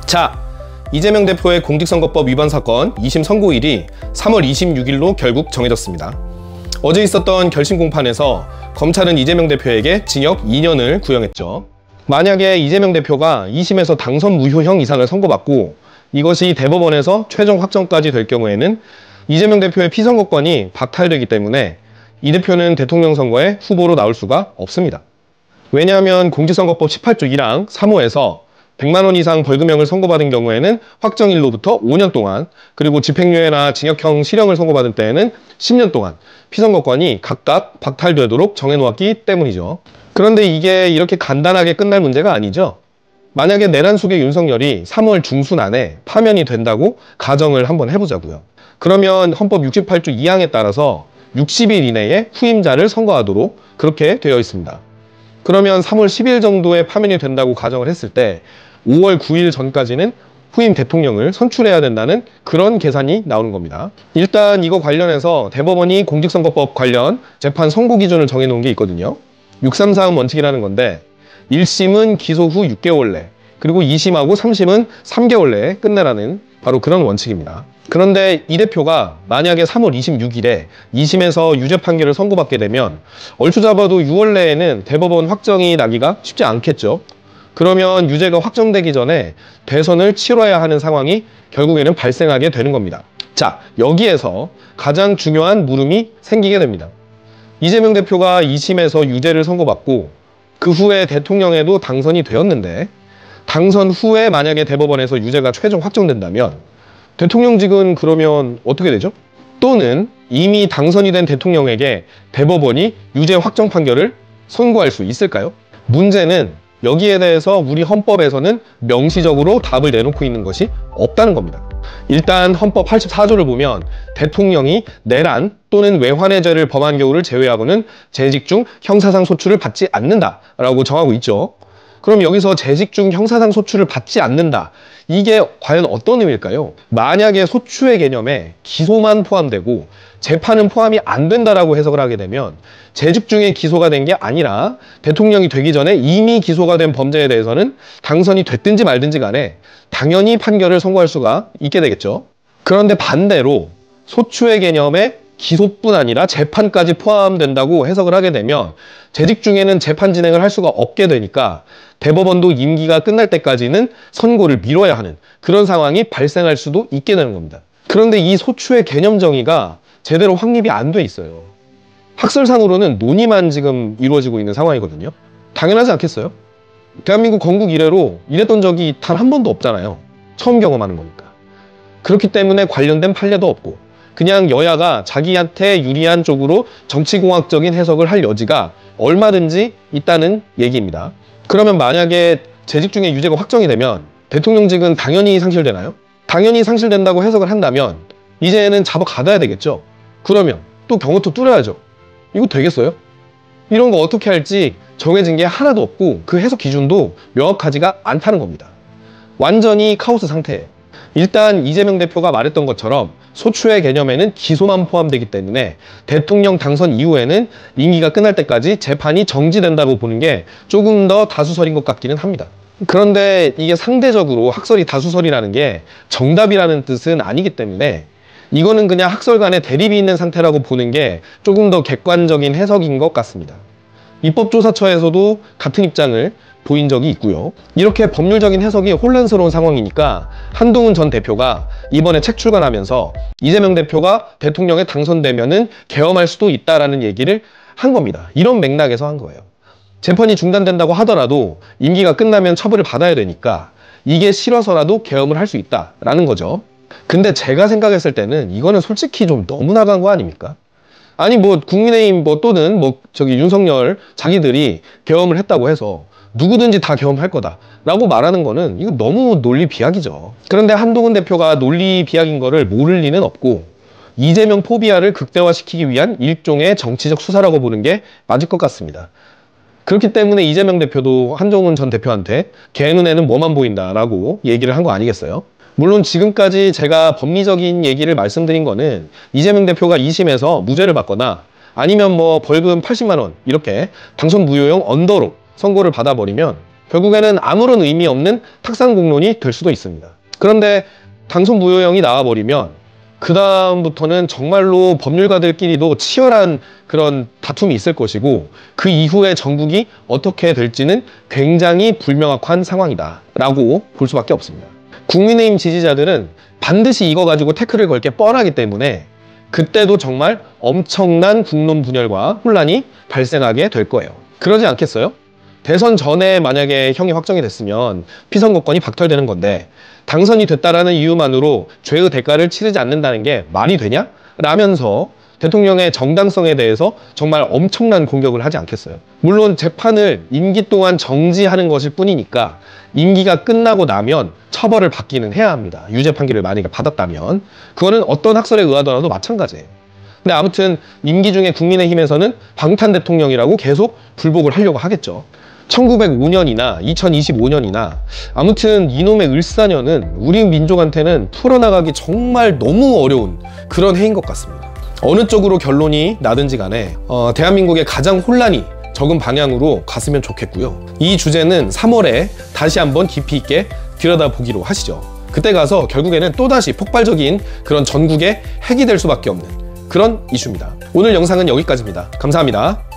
자, 이재명 대표의 공직선거법 위반 사건 2심 선고일이 3월 26일로 결국 정해졌습니다. 어제 있었던 결심 공판에서 검찰은 이재명 대표에게 징역 2년을 구형했죠. 만약에 이재명 대표가 2심에서 당선 무효형 이상을 선고받고 이것이 대법원에서 최종 확정까지 될 경우에는 이재명 대표의 피선거권이 박탈되기 때문에 이 대표는 대통령 선거에 후보로 나올 수가 없습니다. 왜냐하면 공직선거법 18조 1항 3호에서 100만 원 이상 벌금형을 선고받은 경우에는 확정일로부터 5년 동안, 그리고 집행유예나 징역형 실형을 선고받은 때에는 10년 동안 피선거권이 각각 박탈되도록 정해놓았기 때문이죠. 그런데 이게 이렇게 간단하게 끝날 문제가 아니죠. 만약에 내란 속의 윤석열이 3월 중순 안에 파면이 된다고 가정을 한번 해보자고요. 그러면 헌법 68조 2항에 따라서 60일 이내에 후임자를 선거하도록 그렇게 되어 있습니다. 그러면 3월 10일 정도에 파면이 된다고 가정을 했을 때 5월 9일 전까지는 후임 대통령을 선출해야 된다는 그런 계산이 나오는 겁니다. 일단 이거 관련해서 대법원이 공직선거법 관련 재판 선고 기준을 정해놓은 게 있거든요. 634음 원칙이라는 건데 1심은 기소 후 6개월 내, 그리고 2심하고 3심은 3개월 내에 끝내라는 바로 그런 원칙입니다. 그런데 이 대표가 만약에 3월 26일에 2심에서 유죄 판결을 선고받게 되면 얼추 잡아도 6월 내에는 대법원 확정이 나기가 쉽지 않겠죠. 그러면 유죄가 확정되기 전에 대선을 치러야 하는 상황이 결국에는 발생하게 되는 겁니다. 자, 여기에서 가장 중요한 물음이 생기게 됩니다. 이재명 대표가 2심에서 유죄를 선고받고 그 후에 대통령에도 당선이 되었는데 당선 후에 만약에 대법원에서 유죄가 최종 확정된다면 대통령직은 그러면 어떻게 되죠? 또는 이미 당선이 된 대통령에게 대법원이 유죄 확정 판결을 선고할 수 있을까요? 문제는 여기에 대해서 우리 헌법에서는 명시적으로 답을 내놓고 있는 것이 없다는 겁니다. 일단 헌법 84조를 보면 대통령이 내란 또는 외환의 죄를 범한 경우를 제외하고는 재직 중 형사상 소출을 받지 않는다라고 정하고 있죠. 그럼 여기서 재직 중 형사상 소출을 받지 않는다. 이게 과연 어떤 의미일까요? 만약에 소추의 개념에 기소만 포함되고 재판은 포함이 안 된다라고 해석을 하게 되면 재직 중에 기소가 된 게 아니라 대통령이 되기 전에 이미 기소가 된 범죄에 대해서는 당선이 됐든지 말든지 간에 당연히 판결을 선고할 수가 있게 되겠죠. 그런데 반대로 소추의 개념에 기소뿐 아니라 재판까지 포함된다고 해석을 하게 되면 재직 중에는 재판 진행을 할 수가 없게 되니까 대법원도 임기가 끝날 때까지는 선고를 미뤄야 하는 그런 상황이 발생할 수도 있게 되는 겁니다. 그런데 이 소추의 개념 정의가 제대로 확립이 안 돼 있어요. 학설상으로는 논의만 지금 이루어지고 있는 상황이거든요. 당연하지 않겠어요? 대한민국 건국 이래로 이랬던 적이 단 한 번도 없잖아요. 처음 경험하는 거니까. 그렇기 때문에 관련된 판례도 없고 그냥 여야가 자기한테 유리한 쪽으로 정치공학적인 해석을 할 여지가 얼마든지 있다는 얘기입니다. 그러면 만약에 재직 중에 유죄가 확정이 되면 대통령직은 당연히 상실되나요? 당연히 상실된다고 해석을 한다면 이제는 잡아가둬야 되겠죠. 그러면 또 경호처 뚫어야죠. 이거 되겠어요? 이런 거 어떻게 할지 정해진 게 하나도 없고 그 해석 기준도 명확하지가 않다는 겁니다. 완전히 카오스 상태예요. 일단 이재명 대표가 말했던 것처럼 소추의 개념에는 기소만 포함되기 때문에 대통령 당선 이후에는 임기가 끝날 때까지 재판이 정지된다고 보는 게 조금 더 다수설인 것 같기는 합니다. 그런데 이게 상대적으로 학설이 다수설이라는 게 정답이라는 뜻은 아니기 때문에 이거는 그냥 학설 간에 대립이 있는 상태라고 보는 게 조금 더 객관적인 해석인 것 같습니다. 입법조사처에서도 같은 입장을 보인 적이 있고요. 이렇게 법률적인 해석이 혼란스러운 상황이니까 한동훈 전 대표가 이번에 책 출간하면서 이재명 대표가 대통령에 당선되면은 계엄할 수도 있다라는 얘기를 한 겁니다. 이런 맥락에서 한 거예요. 재판이 중단된다고 하더라도 임기가 끝나면 처벌을 받아야 되니까 이게 싫어서라도 계엄을 할 수 있다라는 거죠. 근데 제가 생각했을 때는 이거는 솔직히 좀 너무 나간 거 아닙니까? 아니 뭐 국민의힘 또는 윤석열 자기들이 계엄을 했다고 해서 누구든지 다 계엄할 거다라고 말하는 거는 이거 너무 논리 비약이죠. 그런데 한동훈 대표가 논리 비약인 거를 모를 리는 없고 이재명 포비아를 극대화시키기 위한 일종의 정치적 수사라고 보는 게 맞을 것 같습니다. 그렇기 때문에 이재명 대표도 한동훈 전 대표한테 걔 눈에는 뭐만 보인다라고 얘기를 한 거 아니겠어요? 물론 지금까지 제가 법리적인 얘기를 말씀드린 거는 이재명 대표가 2심에서 무죄를 받거나 아니면 벌금 80만 원 이렇게 당선 무효형 언더로 선고를 받아버리면 결국에는 아무런 의미 없는 탁상 공론이 될 수도 있습니다. 그런데 당선 무효형이 나와버리면 그 다음부터는 정말로 법률가들끼리도 치열한 그런 다툼이 있을 것이고, 그 이후에 정국이 어떻게 될지는 굉장히 불명확한 상황이다 라고 볼 수밖에 없습니다. 국민의힘 지지자들은 반드시 이거 가지고 태클을 걸 게 뻔하기 때문에 그때도 정말 엄청난 국론 분열과 혼란이 발생하게 될 거예요. 그러지 않겠어요? 대선 전에 만약에 형이 확정이 됐으면 피선거권이 박탈되는 건데, 당선이 됐다라는 이유만으로 죄의 대가를 치르지 않는다는 게 말이 되냐? 라면서 대통령의 정당성에 대해서 정말 엄청난 공격을 하지 않겠어요. 물론 재판을 임기 동안 정지하는 것일 뿐이니까 임기가 끝나고 나면 처벌을 받기는 해야 합니다. 유죄 판결을 만약에 받았다면. 그거는 어떤 학설에 의하더라도 마찬가지예요. 근데 아무튼 임기 중에 국민의힘에서는 방탄 대통령이라고 계속 불복을 하려고 하겠죠. 1905년이나 2025년이나 아무튼 이놈의 을사년은 우리 민족한테는 풀어나가기 정말 너무 어려운 그런 해인 것 같습니다. 어느 쪽으로 결론이 나든지 간에 대한민국의 가장 혼란이 적은 방향으로 갔으면 좋겠고요. 이 주제는 3월에 다시 한번 깊이 있게 들여다보기로 하시죠. 그때 가서 결국에는 또다시 폭발적인 그런 전국의 핵이 될 수밖에 없는 그런 이슈입니다. 오늘 영상은 여기까지입니다. 감사합니다.